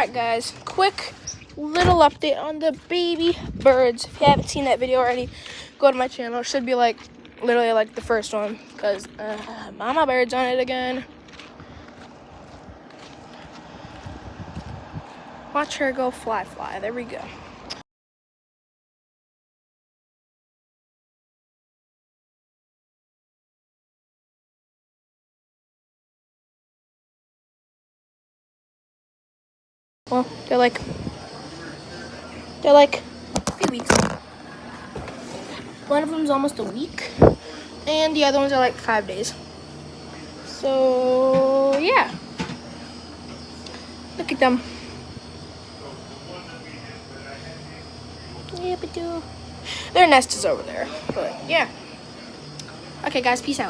Alright guys, quick little update on the baby birds. If you haven't seen that video already, go to my channel. It should be like literally like the first one, because mama bird's on it again. Watch her go fly. There we go. Well, they're like a few weeks old. One of them's almost a week, and the other ones are like 5 days. So yeah, look at them. Yeah, but their nest is over there. But yeah. Okay, guys, peace out.